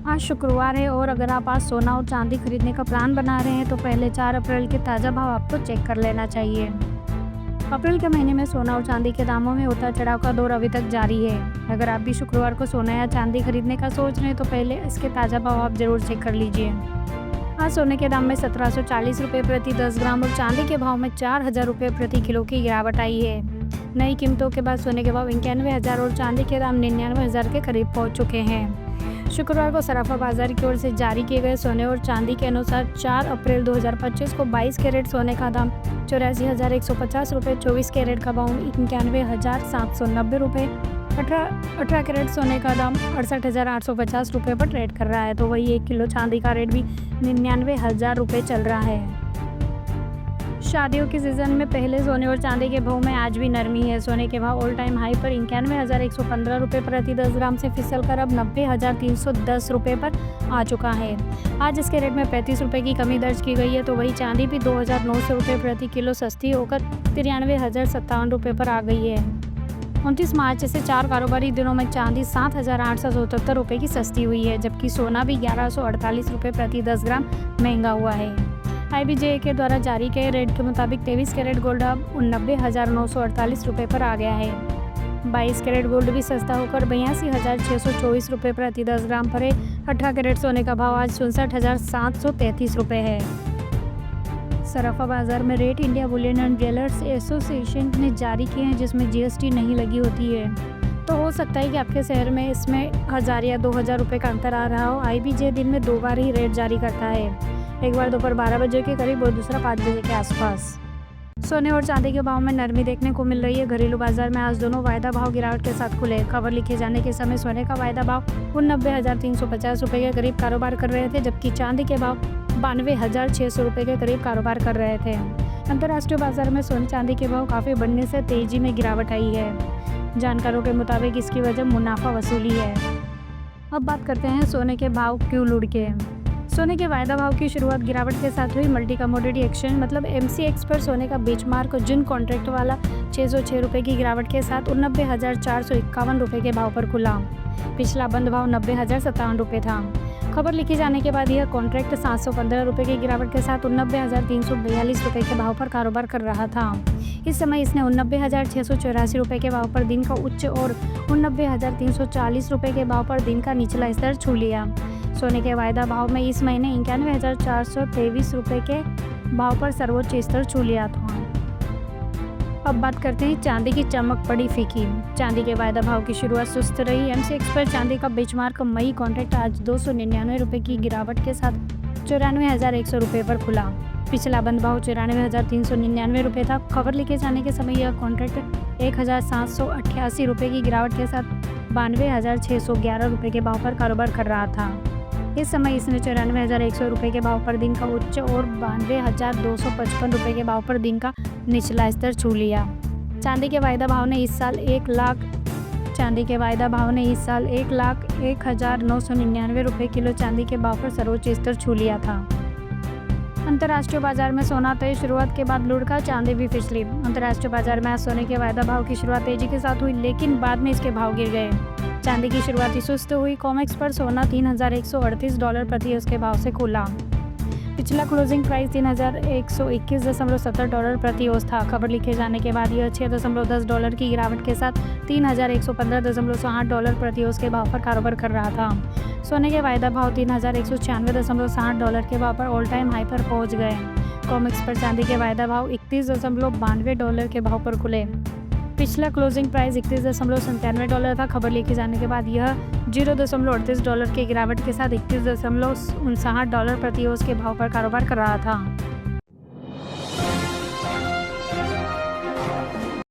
आज शुक्रवार है और अगर आप आज सोना और चांदी खरीदने का प्लान बना रहे हैं तो पहले 4 अप्रैल के ताज़ा भाव आपको चेक कर लेना चाहिए। अप्रैल के महीने में सोना और चांदी के दामों में उतार चढ़ाव का दौर अभी तक जारी है। अगर आप भी शुक्रवार को सोना या चांदी खरीदने का सोच रहे हैं तो पहले इसके ताज़ा भाव आप जरूर चेक कर लीजिए। आज सोने के दाम में 1740 रुपये प्रति 10 ग्राम और चांदी के भाव में 4000 रुपये प्रति किलो की गिरावट आई है। नई कीमतों के बाद सोने के भाव 91,000 और चांदी के दाम 99,000 के करीब पहुंच चुके हैं। शुक्रवार को सराफा बाजार की ओर से जारी किए गए सोने और चांदी के अनुसार 4 अप्रैल 2025 को 22 कैरेट सोने का दाम 84,150 रुपये, 24 कैरेट का भाव 91,790 रुपये, 18 कैरेट सोने का दाम 68,850 रुपये पर ट्रेड कर रहा है। तो वही 1 किलो चांदी का रेट भी 99,000 रुपये चल रहा है। शादियों के सीजन में पहले सोने और चांदी के भाव में आज भी नरमी है। सोने के भाव ऑल टाइम हाई पर 91,115 रुपये प्रति 10 ग्राम से फिसल कर अब 90,310 रुपये पर आ चुका है। आज इसके रेट में 35 रुपये की कमी दर्ज की गई है। तो वही चांदी भी 2,900 रुपये प्रति किलो सस्ती होकर 93,057 रुपये पर आ गई है। 29 मार्च से 4 कारोबारी दिनों में चांदी 7,877 रुपये की सस्ती हुई है, जबकि सोना भी 1148 रुपये प्रति 10 ग्राम महंगा हुआ है। IBJ के द्वारा जारी किए रेट के मुताबिक 23 कैरेट गोल्ड अब 90,948 रुपये पर आ गया है। 22 कैरेट गोल्ड भी सस्ता होकर 82,624 रुपये प्रति 10 ग्राम पर है। 18 कैरेट सोने का भाव आज 64,733 रुपये है। सराफा बाजार में rate India Boolean and jewellers association ने जारी किए हैं, जिसमें GST नहीं लगी होती है। तो हो सकता है कि आपके शहर में इसमें 1,000 या 2,000 रुपये का अंतर आ रहा हो। IBJ दिन में 2 बार ही रेट जारी करता है, एक बार दोपहर 12 बजे के करीब और दूसरा 5 बजे के आसपास। सोने और चांदी के भाव में नरमी देखने को मिल रही है। घरेलू बाजार में आज दोनों वायदा भाव गिरावट के साथ खुले। खबर लिखे जाने के समय सोने का वायदा भाव 89,350 रुपये के करीब कारोबार कर रहे थे, जबकि चांदी के भाव 92,600 रुपये के करीब कारोबार कर रहे थे। अंतर्राष्ट्रीय बाजार में सोने चांदी के भाव काफ़ी बढ़ने से तेजी में गिरावट आई है। जानकारों के मुताबिक इसकी वजह मुनाफा वसूली है। अब बात करते हैं सोने के भाव क्यों लुढ़के। सोने के वायदा भाव की शुरुआत गिरावट के साथ हुई। मल्टी कमोडिटी एक्सचेंज मतलब MCX पर सोने का बेंचमार्क जिन कॉन्ट्रैक्ट वाला 606 रुपये की गिरावट के साथ 89,451 रुपये के भाव पर खुला। पिछला बंद भाव 90,057 रुपये था। खबर लिखी जाने के बाद यह कॉन्ट्रैक्ट 715 रुपये की गिरावट के साथ 89,342 रुपये के भाव पर कारोबार कर रहा था। इस समय इसने 89,684 रुपये के भाव पर दिन का उच्च और 89,340 रुपये के भाव पर दिन का निचला स्तर छू लिया। सोने के वायदा भाव में इस महीने 91,423 रुपये के भाव पर सर्वोच्च स्तर छू लिया था। अब बात करते हैं चांदी की चमक पड़ी फीकी। चांदी के वायदा भाव की शुरुआत सुस्त रही। MCX पर चांदी का बेंचमार्क मई कॉन्ट्रैक्ट आज 299 रुपये की गिरावट के साथ 94,100 रुपये पर खुला। पिछला बंद भाव 94,399 रुपये था। खबर लिखे जाने के समय यह कॉन्ट्रैक्ट 1,788 रुपये की गिरावट के साथ 92,611 रुपये के भाव पर कारोबार कर रहा था। इस समय इसने 94,100 रुपये के भाव पर दिन का उच्च और 92,255 रुपये के भाव पर दिन का निचला स्तर छू लिया। चांदी के वायदा भाव ने इस साल 1,01,0999 रुपये किलो चांदी के भाव पर सर्वोच्च स्तर छू लिया था। अंतर्राष्ट्रीय बाजार में सोना तेज शुरुआत के बाद लुढ़का, चांदी भी फिसली। अंतर्राष्ट्रीय बाजार में आज सोने के वायदा भाव की शुरुआत तेजी के साथ हुई, लेकिन बाद में इसके भाव गिर गए। चांदी की शुरुआती सुस्त हुई। कॉमेक्स पर सोना $3,138 प्रति उसके भाव से खुला। पिछला क्लोजिंग प्राइस $3,121.70 प्रति ओंस था। खबर लिखे जाने के बाद यह $6.10 की गिरावट के साथ $3,115.60 प्रति ओंस के भाव पर कारोबार कर रहा था। सोने के वायदा भाव $3,196.60 के भाव पर ऑल टाइम हाई पर पहुंच गए। कॉमेक्स पर चांदी के वायदा भाव $31.92 के भाव पर खुले। पिछला क्लोजिंग प्राइस $31.97 था। खबर लिखे जाने के बाद यह $0.38 की गिरावट के साथ $31.59 प्रति ओंस के भाव पर कारोबार कर रहा था।